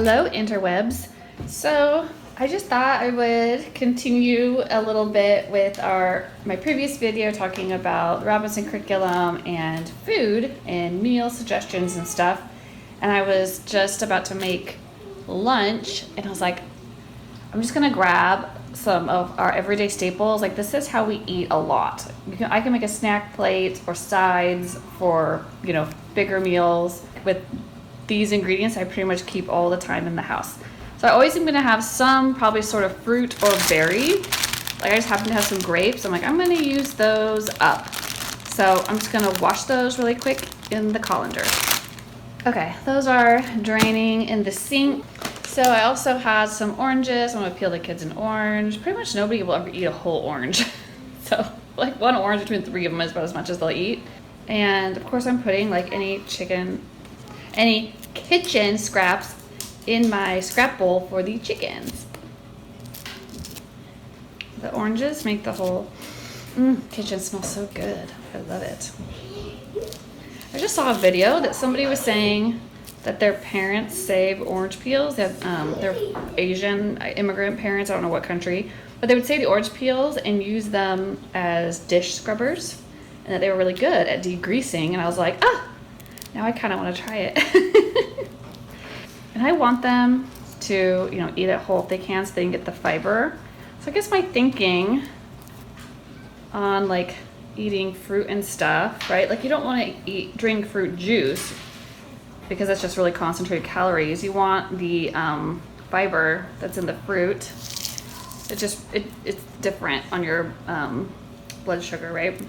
Hello interwebs. So I just thought I would continue a little bit with my previous video talking about the Robinson curriculum and food and meal suggestions and stuff. And I was just about to make lunch and I was like, I'm just gonna grab some of our everyday staples. Like, this is how we eat a lot. I can make a snack plate or sides for, bigger meals with these ingredients. I pretty much keep all the time in the house. So I always am gonna have some probably sort of fruit or berry. Like, I just happen to have some grapes. I'm like, I'm gonna use those up. So I'm just gonna wash those really quick in the colander. Okay, those are draining in the sink. So I also had some oranges. I'm gonna peel the kids an orange. Pretty much nobody will ever eat a whole orange. So like one orange between three of them is about as much as they'll eat. And of course I'm putting like any kitchen scraps in my scrap bowl for the chickens. The oranges make the whole kitchen smell so good. I love it. I just saw a video that somebody was saying that their parents save orange peels. They're Asian immigrant parents, I don't know what country, but they would save the orange peels and use them as dish scrubbers, and that they were really good at degreasing. And I was like, now I kind of want to try it. And I want them to, eat it whole if they can, so they can get the fiber. So I guess my thinking on like eating fruit and stuff, right? Like, you don't want to drink fruit juice because that's just really concentrated calories. You want the fiber that's in the fruit. It's different on your blood sugar, right?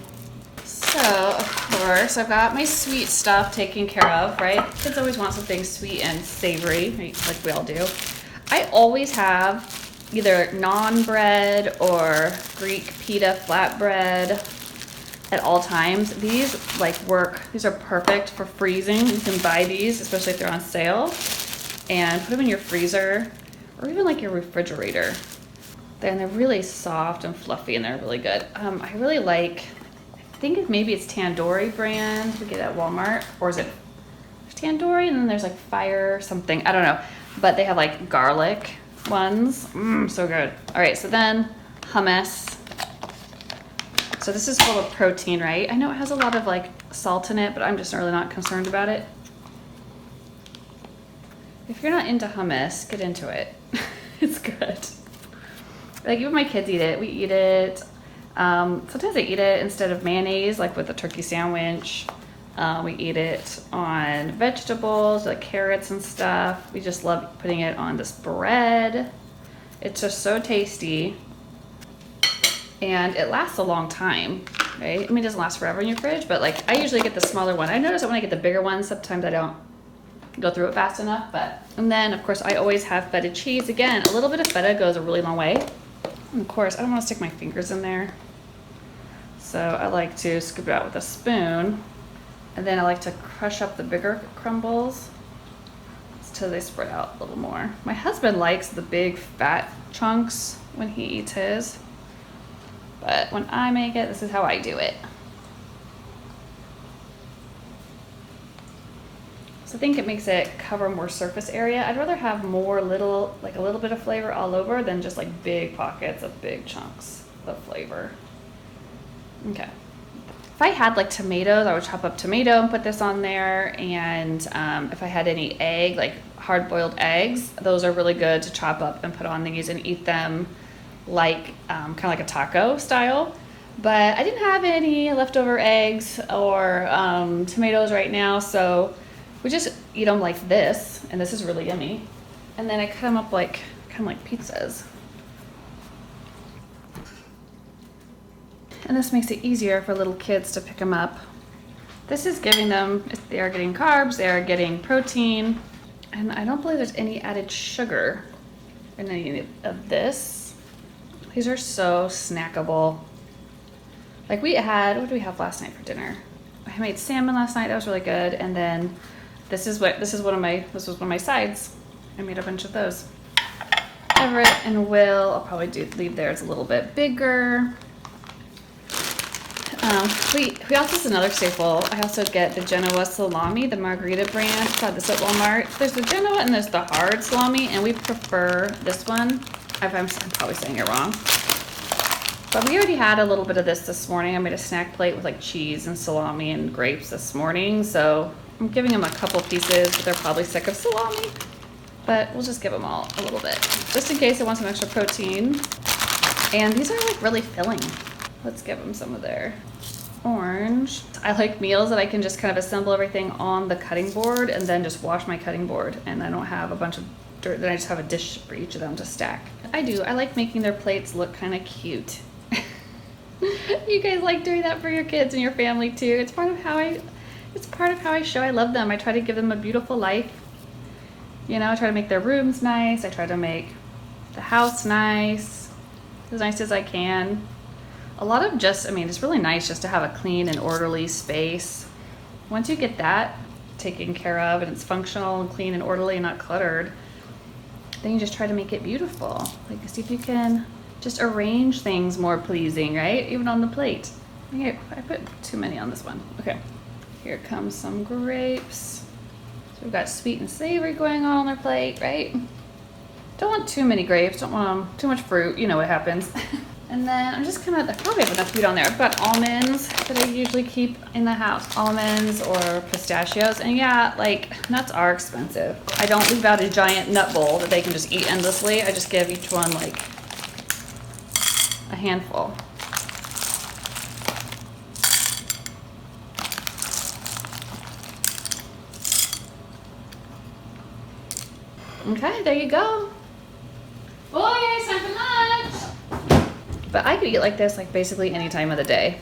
So of course I've got my sweet stuff taken care of, right? Kids always want something sweet and savory, right? Like we all do. I always have either naan bread or Greek pita flatbread at all times. These work. These are perfect for freezing. You can buy these, especially if they're on sale, and put them in your freezer or even like your refrigerator. And they're really soft and fluffy and they're really good. I really like, I think maybe it's Tandoori brand we get at Walmart, or is it Tandoori and then there's like fire something, I don't know, but they have like garlic ones. So good. All right, so then hummus. So this is full of protein, right? I know it has a lot of like salt in it, but I'm just really not concerned about it. If you're not into hummus, get into it. It's good. Like, even my kids eat it. We eat it. Sometimes they eat it instead of mayonnaise, like with a turkey sandwich. We eat it on vegetables, like carrots and stuff. We just love putting it on this bread. It's just so tasty. And it lasts a long time, right? I mean, it doesn't last forever in your fridge, but like, I usually get the smaller one. I notice that when I get the bigger one, sometimes I don't go through it fast enough. And then of course I always have feta cheese. Again, a little bit of feta goes a really long way. And of course I don't want to stick my fingers in there, so I like to scoop it out with a spoon, and then I like to crush up the bigger crumbles until they spread out a little more. My husband likes the big fat chunks when he eats his, but when I make it, this is how I do it. So I think it makes it cover more surface area. I'd rather have more a little bit of flavor all over than just like big pockets of big chunks of flavor. Okay. If I had like tomatoes, I would chop up tomato and put this on there. And if I had any egg, like hard-boiled eggs, those are really good to chop up and put on these and eat them like kind of like a taco style. But I didn't have any leftover eggs or tomatoes right now, so we just eat them like this, and this is really yummy. And then I cut them up kind of like pizzas. And this makes it easier for little kids to pick them up. This is giving them, they are getting carbs, they are getting protein, and I don't believe there's any added sugar in any of this. These are so snackable. Like, we had, what did we have last night for dinner? I made salmon last night, that was really good, and then this was one of my sides. I made a bunch of those. Everett and Will, I'll probably leave theirs a little bit bigger. We also, this is another staple. I also get the Genoa salami, the margarita brand. I got this at Walmart. There's the Genoa and there's the hard salami, and we prefer this one. I'm probably saying it wrong. But we already had a little bit of this morning. I made a snack plate with like cheese and salami and grapes this morning. So I'm giving them a couple pieces, but they're probably sick of salami. But we'll just give them all a little bit, just in case they want some extra protein. And these are like really filling. Let's give them some of their orange. I like meals that I can just kind of assemble everything on the cutting board and then just wash my cutting board, and I don't have a bunch of dirt. Then I just have a dish for each of them to stack. I like making their plates look kind of cute. You guys like doing that for your kids and your family too. It's part of how I show I love them. I try to give them a beautiful life. You know, I try to make their rooms nice. I try to make the house nice as I can. A lot of it's really nice just to have a clean and orderly space. Once you get that taken care of and it's functional and clean and orderly and not cluttered, then you just try to make it beautiful. Like, see if you can just arrange things more pleasing, right? Even on the plate. I put too many on this one. Okay, here comes some grapes. So we've got sweet and savory going on their plate, right? Don't want too many grapes, don't want too much fruit, you know what happens. And then I'm just I probably have enough food on there. I've got almonds that I usually keep in the house. Almonds or pistachios. And yeah, like, nuts are expensive. I don't leave out a giant nut bowl that they can just eat endlessly. I just give each one like a handful. Okay, there you go. Boys, time for lunch. But I could eat like this like basically any time of the day.